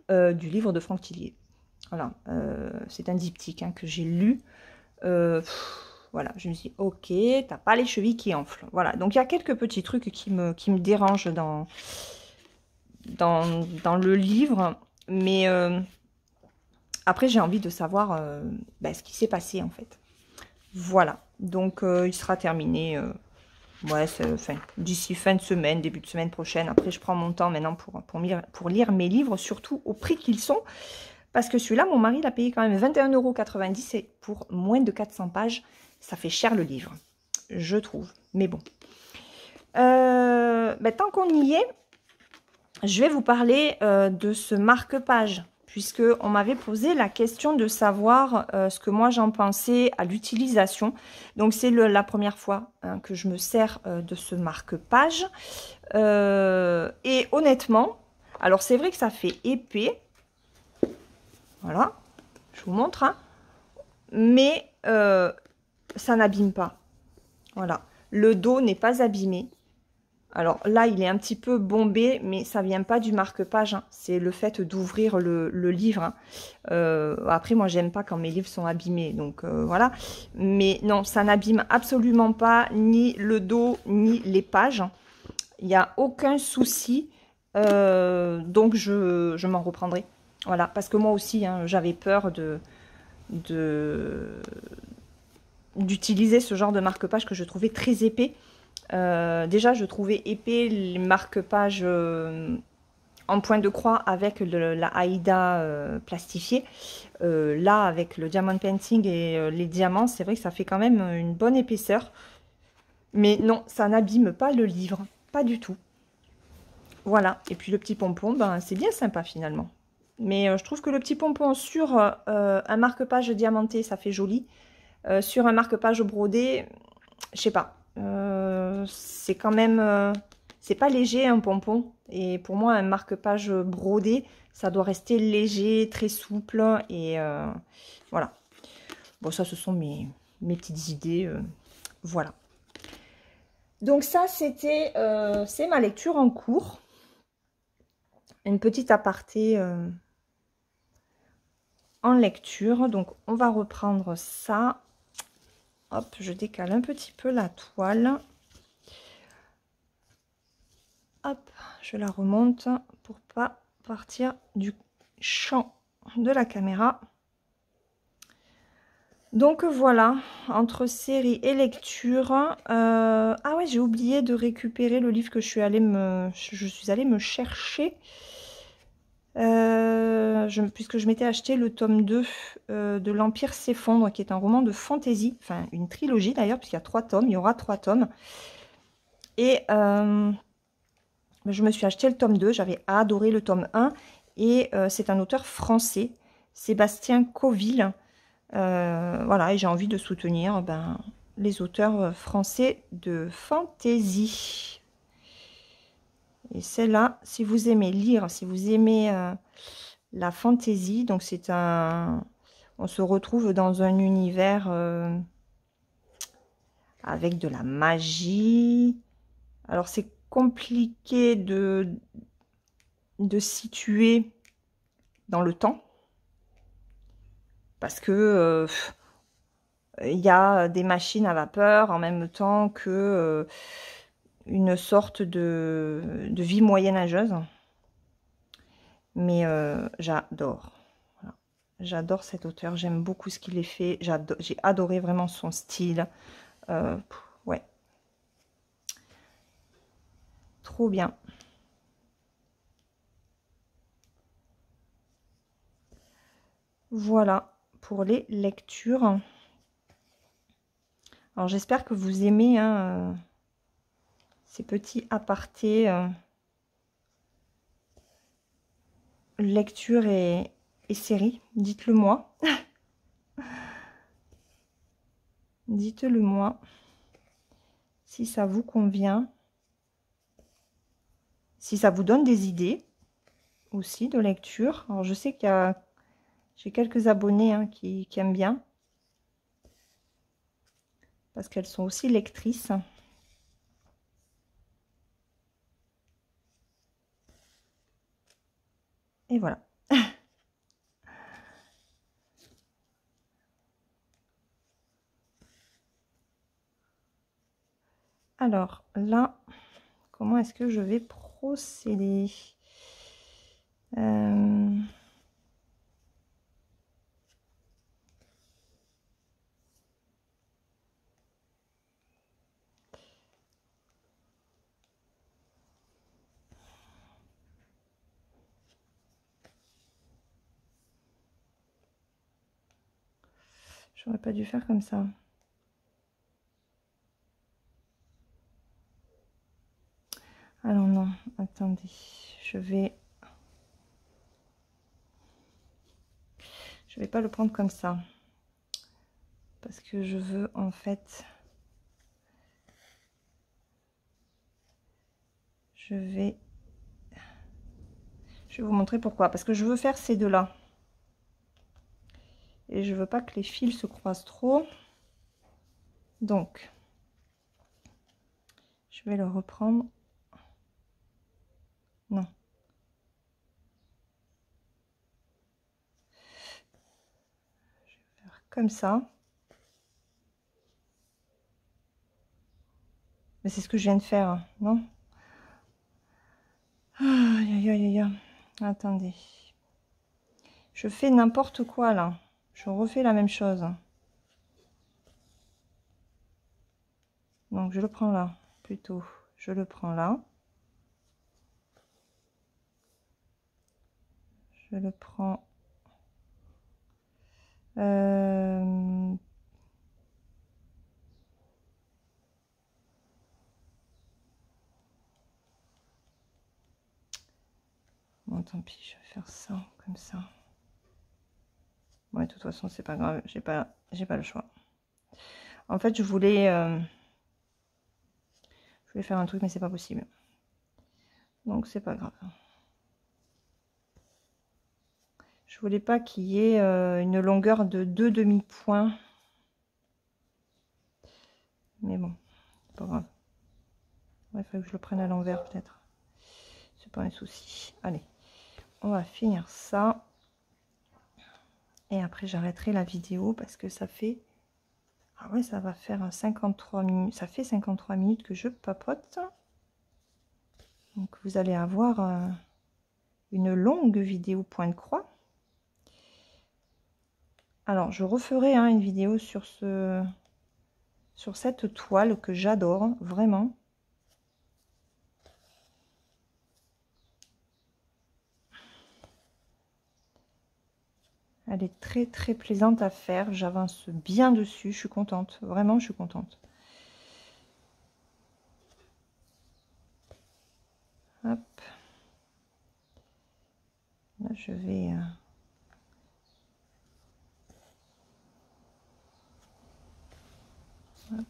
du livre de Franck Tillier. Voilà, c'est un diptyque que j'ai lu. Voilà, je me suis dit, ok, t'as pas les chevilles qui enflent. Voilà, donc il y a quelques petits trucs qui me dérangent dans le livre, mais après j'ai envie de savoir ce qui s'est passé en fait. Voilà, donc il sera terminé ouais, d'ici fin de semaine, début de semaine prochaine. Après, je prends mon temps maintenant pour lire mes livres, surtout au prix qu'ils sont. Parce que celui-là, mon mari l'a payé quand même 21,90 € et pour moins de 400 pages, ça fait cher le livre, je trouve. Mais bon. Tant qu'on y est, je vais vous parler de ce marque-page, puisque on m'avait posé la question de savoir ce que moi j'en pensais à l'utilisation. Donc c'est la première fois que je me sers de ce marque-page. Et honnêtement, alors c'est vrai que ça fait épais. Voilà, je vous montre. Mais ça n'abîme pas. Voilà, le dos n'est pas abîmé. Alors là, il est un petit peu bombé, mais ça vient pas du marque-page. C'est le fait d'ouvrir le livre. Après, moi, j'aime pas quand mes livres sont abîmés. Donc, voilà. Mais non, ça n'abîme absolument pas ni le dos, ni les pages. Il n'y a aucun souci. Donc, je m'en reprendrai. Voilà. Parce que moi aussi, j'avais peur d'utiliser ce genre de marque-page que je trouvais très épais. Déjà, je trouvais épais les marque-pages en point de croix avec la Aïda plastifiée. Là, avec le diamond painting et les diamants, c'est vrai que ça fait quand même une bonne épaisseur. Mais non, ça n'abîme pas le livre, pas du tout. Voilà, et puis le petit pompon, c'est bien sympa finalement. Mais je trouve que le petit pompon sur un marque-page diamanté, ça fait joli. Sur un marque-page brodé, je sais pas. C'est quand même... c'est pas léger un pompon. Et pour moi, un marque-page brodé, ça doit rester léger, très souple. Et voilà. Bon, ça, ce sont mes petites idées. Voilà. Donc ça, c'est ma lecture en cours. Une petite aparté en lecture. Donc, on va reprendre ça. Hop, je décale un petit peu la toile. Hop, je la remonte pour pas partir du champ de la caméra. Donc voilà, entre série et lecture. Ah ouais, j'ai oublié de récupérer le livre que je suis allée me chercher. Puisque je m'étais acheté le tome 2 de l'Empire s'effondre, qui est un roman de fantaisie, enfin une trilogie d'ailleurs, puisqu'il y a 3 tomes, il y aura 3 tomes. Et je me suis acheté le tome 2, j'avais adoré le tome 1, et c'est un auteur français, Sébastien Coville. Voilà, et j'ai envie de soutenir les auteurs français de fantaisie. Et celle-là, si vous aimez lire, si vous aimez la fantaisie, donc c'est un... On se retrouve dans un univers avec de la magie. Alors c'est compliqué de situer dans le temps. Parce que il y a des machines à vapeur en même temps que... une sorte de vie moyenâgeuse. Mais j'adore. Voilà. J'adore cet auteur. J'aime beaucoup ce qu'il a fait. J'ai adoré vraiment son style. Ouais. Trop bien. Voilà pour les lectures. Alors j'espère que vous aimez hein, ces petits apartés lecture et série. Dites-le moi. Dites-le moi si ça vous convient. Si ça vous donne des idées aussi de lecture. Alors je sais qu'il y a j'ai quelques abonnés hein, qui aiment bien. Parce qu'elles sont aussi lectrices. Et voilà. Alors là, comment est-ce que je vais procéder? J'aurais pas dû faire comme ça. Alors non, attendez, je vais pas le prendre comme ça. Parce que je veux en fait... Je vais vous montrer pourquoi. Parce que je veux faire ces deux-là. Et je veux pas que les fils se croisent trop. Donc, je vais le reprendre. Non. Je vais faire comme ça. Mais c'est ce que je viens de faire, non? Aïe, aïe, aïe, aïe. Attendez. Je fais n'importe quoi, là. Je refais la même chose. Donc, je le prends là, plutôt. Je le prends là. Je le prends... Bon, tant pis, je vais faire ça, comme ça. Ouais, de toute façon, c'est pas grave, j'ai pas le choix. En fait, je voulais faire un truc, mais c'est pas possible. Donc, c'est pas grave. Je voulais pas qu'il y ait une longueur de 2 demi-points. Mais bon, c'est pas grave. Il faut que je le prenne à l'envers, peut-être. C'est pas un souci. Allez, on va finir ça. Et après, j'arrêterai la vidéo parce que ça fait... Ah ouais, ça va faire 53 minutes. Ça fait 53 minutes que je papote. Donc, vous allez avoir une longue vidéo point de croix. Alors, je referai hein, une vidéo sur cette toile que j'adore, vraiment. Elle est très très plaisante à faire. J'avance bien dessus. Je suis contente. Vraiment, je suis contente. Hop. Là, je vais... Hop.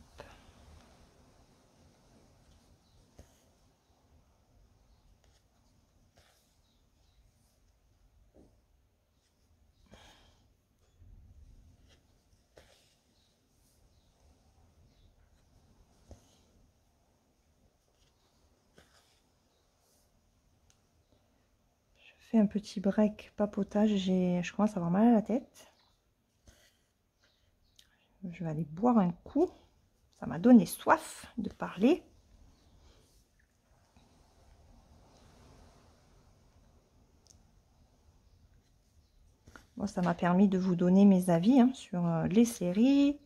Je fais un petit break papotage. Je commence à avoir mal à la tête. Je vais aller boire un coup. Ça m'a donné soif de parler. Bon, ça m'a permis de vous donner mes avis hein, sur les séries,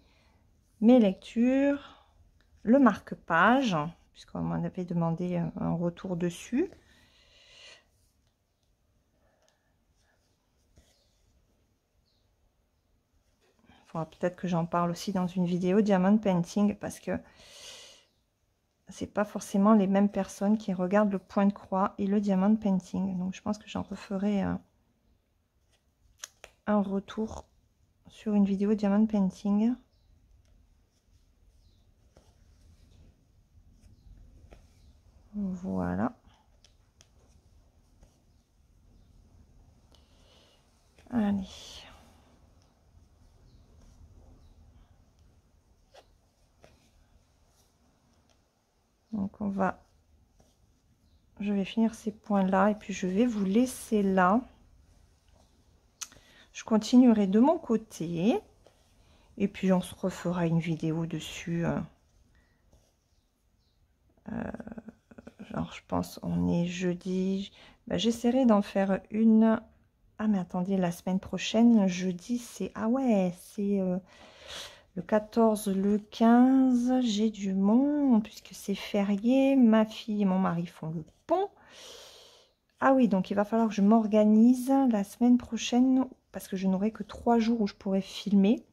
mes lectures, le marque-page, puisqu'on m'en avait demandé un retour dessus. Il faudra peut-être que j'en parle aussi dans une vidéo Diamond Painting, parce que c'est pas forcément les mêmes personnes qui regardent le point de croix et le Diamond Painting. Donc je pense que j'en referai un retour sur une vidéo Diamond Painting. Voilà. Allez. Donc je vais finir ces points là et puis je vais vous laisser là. Je continuerai de mon côté et puis on se refera une vidéo dessus. Genre je pense on est jeudi. Ben, j'essaierai d'en faire une. Ah mais attendez, la semaine prochaine, jeudi c'est... Ah ouais, c'est... le 14, le 15, j'ai du monde, puisque c'est férié. Ma fille et mon mari font le pont. Ah oui, donc il va falloir que je m'organise la semaine prochaine, parce que je n'aurai que 3 jours où je pourrai filmer.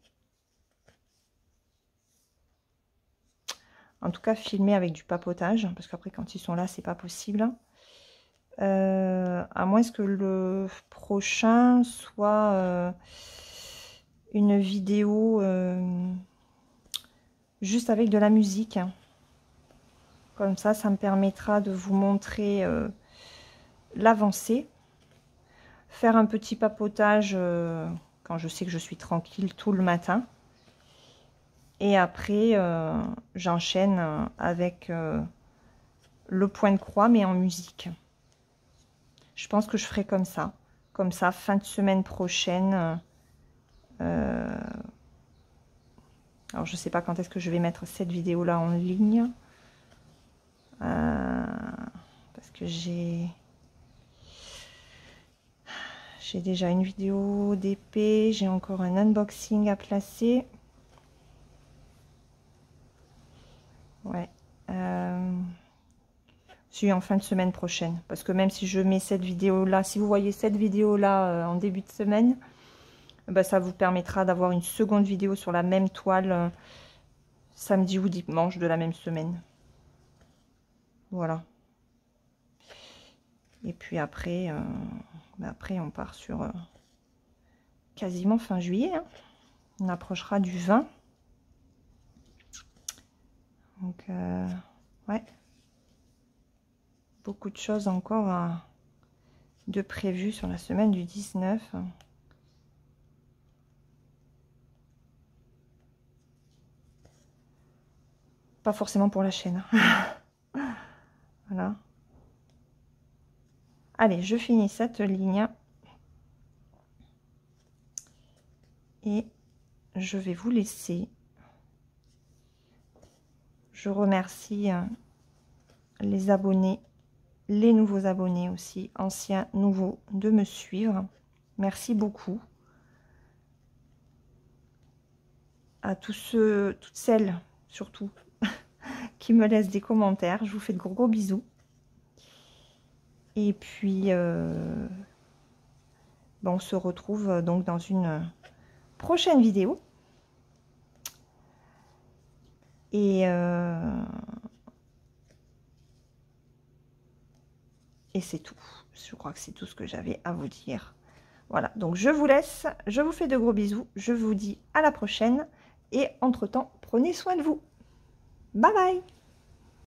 En tout cas, filmer avec du papotage, parce qu'après, quand ils sont là, c'est pas possible. À moins que le prochain soit une vidéo... juste avec de la musique. Comme ça me permettra de vous montrer l'avancée. Faire un petit papotage quand je sais que je suis tranquille tout le matin. Et après, j'enchaîne avec le point de croix, mais en musique. Je pense que je ferai comme ça. Comme ça, fin de semaine prochaine... alors, je ne sais pas quand est-ce que je vais mettre cette vidéo-là en ligne. Parce que j'ai déjà une vidéo d'épée. J'ai encore un unboxing à placer. Ouais. Si en fin de semaine prochaine. Parce que même si je mets cette vidéo-là, si vous voyez cette vidéo-là en début de semaine... Ben, ça vous permettra d'avoir une seconde vidéo sur la même toile samedi ou dimanche de la même semaine. Voilà. Et puis après, après on part sur quasiment fin juillet. Hein. On approchera du 20. Donc, ouais. Beaucoup de choses encore de prévues sur la semaine du 19. Pas forcément pour la chaîne. Voilà. Allez, je finis cette ligne. Et je vais vous laisser. Je remercie les abonnés, les nouveaux abonnés aussi, anciens, nouveaux, de me suivre. Merci beaucoup. À tous ceux, toutes celles, surtout, qui me laissent des commentaires. Je vous fais de gros bisous. Et puis, on se retrouve donc dans une prochaine vidéo. Et c'est tout. Je crois que c'est tout ce que j'avais à vous dire. Voilà, donc je vous laisse. Je vous fais de gros bisous. Je vous dis à la prochaine. Et entre-temps, prenez soin de vous. Bye bye!